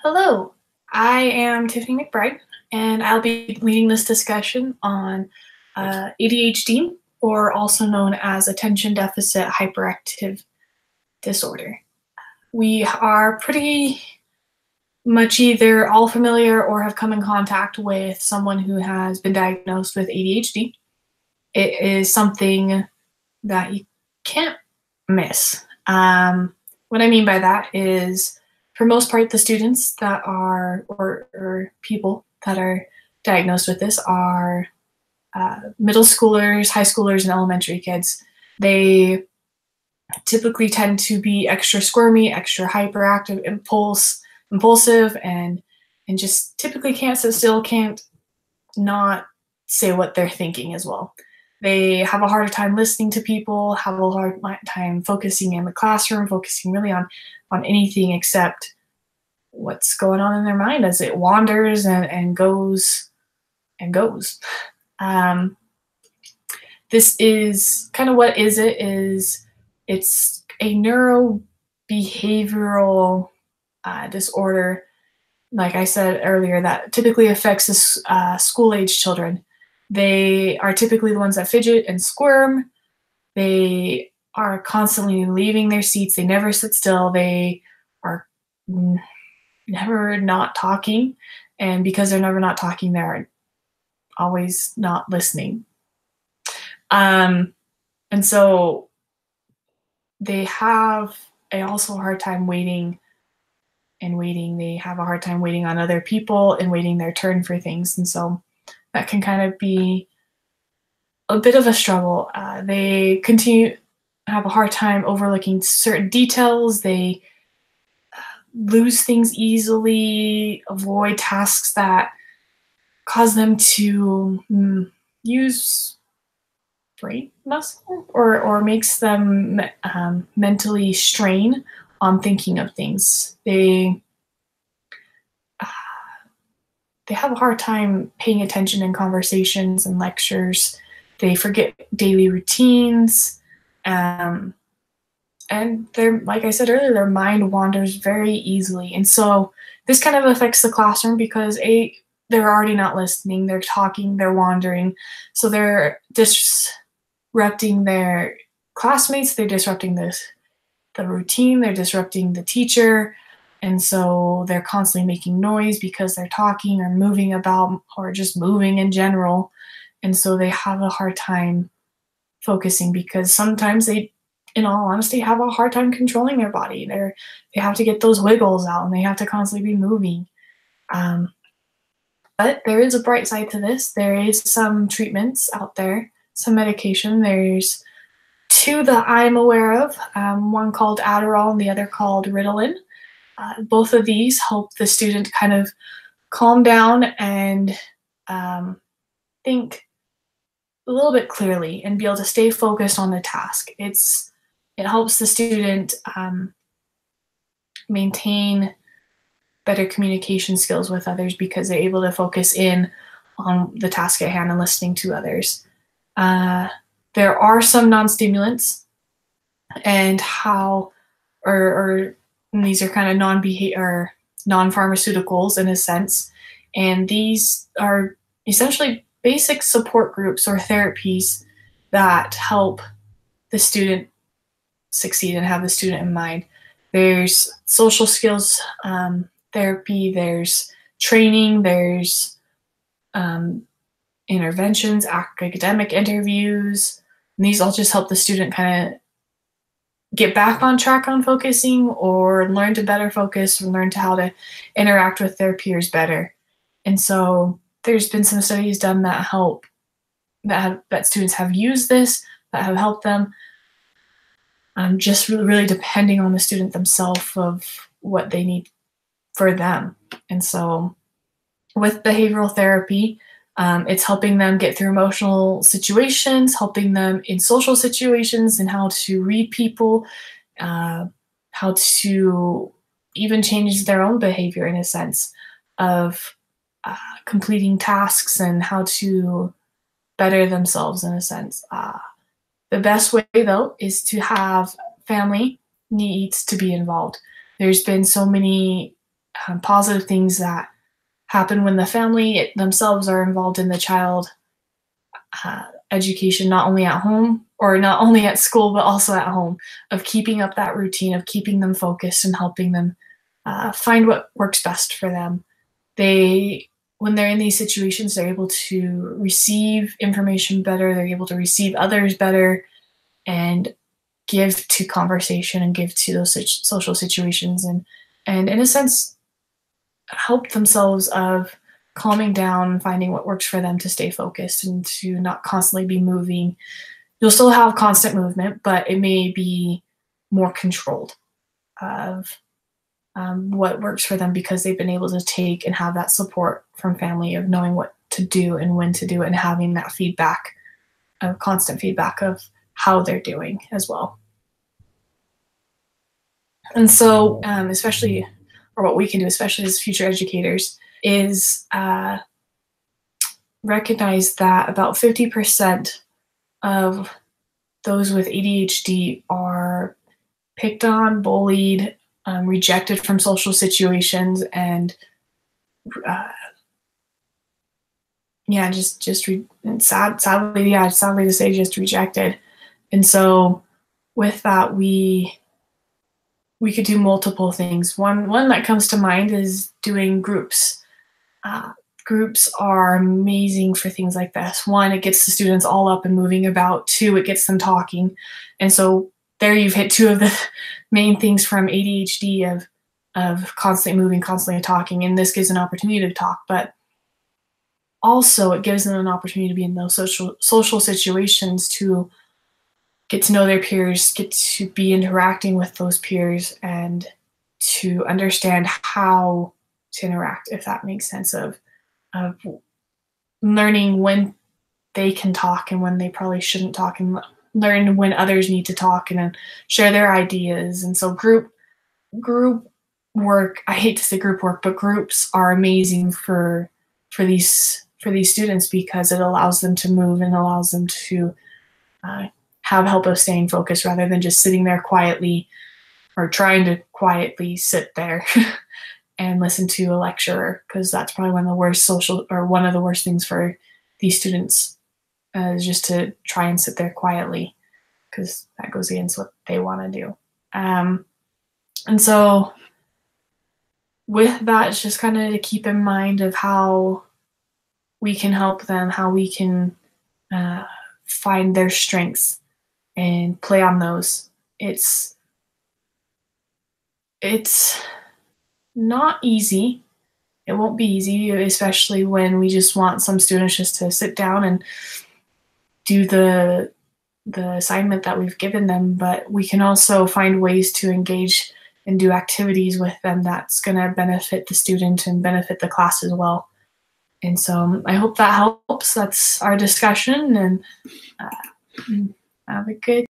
Hello, I am Tiffany McBride, and I'll be leading this discussion on ADHD, or also known as Attention Deficit Hyperactive Disorder. We are pretty much either all familiar or have come in contact with someone who has been diagnosed with ADHD. It is something that you can't miss. What I mean by that is, for most part, the students that are, or people that are diagnosed with this are middle schoolers, high schoolers, and elementary kids. They typically tend to be extra squirmy, extra hyperactive, impulsive, and just typically can't sit still, can't not say what they're thinking as well. They have a harder time listening to people, have a hard time focusing in the classroom, focusing really on anything except what's going on in their mind as it wanders and goes and goes. This is kind of what is it is. It's a neurobehavioral disorder, like I said earlier, that typically affects school-age children. They are typically the ones that fidget and squirm. They are constantly leaving their seats. They never sit still. They are never not talking. And because they're never not talking, they're always not listening. And so they have also a hard time waiting. They have a hard time waiting on other people and waiting their turn for things. And so that can kind of be a bit of a struggle. They have a hard time overlooking certain details. They lose things easily, avoid tasks that cause them to use brain muscle or makes them mentally strain on thinking of things. They have a hard time paying attention in conversations and lectures. They forget daily routines. And they're, like I said earlier, their mind wanders very easily. And so this kind of affects the classroom because they're already not listening, they're talking, they're wandering. So they're disrupting their classmates, they're disrupting the routine, they're disrupting the teacher. And so they're constantly making noise because they're talking or moving about or just moving in general. And so they have a hard time focusing because sometimes they, in all honesty, have a hard time controlling their body. They have to get those wiggles out and they have to constantly be moving. But there is a bright side to this. There is some treatments out there, some medication. There's two that I'm aware of, one called Adderall and the other called Ritalin. Both of these help the student kind of calm down and think a little bit clearly and be able to stay focused on the task. It helps the student maintain better communication skills with others because they're able to focus in on the task at hand and listening to others. There are some non-stimulants, and and these are kind of non-pharmaceuticals in a sense, and these are essentially basic support groups or therapies that help the student succeed and have the student in mind. There's social skills therapy, there's training, there's interventions, academic interviews, and these all just help the student kind of get back on track on focusing or learn to better focus or learn how to interact with their peers better. And so there's been some studies done that that students have used this, that have helped them, just really depending on the student themselves of what they need for them. And so with behavioral therapy, it's helping them get through emotional situations, helping them in social situations and how to read people, how to even change their own behavior in a sense of completing tasks and how to better themselves in a sense. The best way, though, is to have family needs to be involved. There's been so many positive things that happen when the family themselves are involved in the child education, not only at home or not only at school, but also at home, of keeping up that routine, of keeping them focused and helping them find what works best for them. When they're in these situations, they're able to receive information better, they're able to receive others better, and give to conversation and give to those social situations, and in a sense help themselves of calming down and finding what works for them to stay focused and to not constantly be moving. You'll still have constant movement, but it may be more controlled of what works for them, because they've been able to take and have that support from family of knowing what to do and when to do it, and having that feedback, constant feedback of how they're doing as well. And so, especially, or what we can do, especially as future educators, is recognize that about 50% of those with ADHD are picked on, bullied, rejected from social situations, and sadly to say, just rejected. And so with that, we could do multiple things. One that comes to mind is doing groups. Groups are amazing for things like this. One, it gets the students all up and moving about. Two, it gets them talking. And so there you've hit two of the main things from ADHD of constantly moving, constantly talking. And this gives an opportunity to talk, but also it gives them an opportunity to be in those social situations, to get to know their peers, get to be interacting with those peers, and to understand how to interact, if that makes sense, of learning when they can talk and when they probably shouldn't talk, and learn when others need to talk and share their ideas. And so group work, I hate to say group work, but groups are amazing for these students, because it allows them to move and allows them to have help of staying focused, rather than just sitting there quietly, or trying to quietly sit there and listen to a lecturer, because that's probably one of the worst things for these students, is just to try and sit there quietly, because that goes against what they want to do. And so with that, it's just kind of to keep in mind of how we can help them, how we can find their strengths and play on those. It's not easy. It won't be easy, especially when we just want some students just to sit down and do the assignment that we've given them, but we can also find ways to engage and do activities with them that's going to benefit the student and benefit the class as well. And so I hope that helps. That's our discussion, and have a good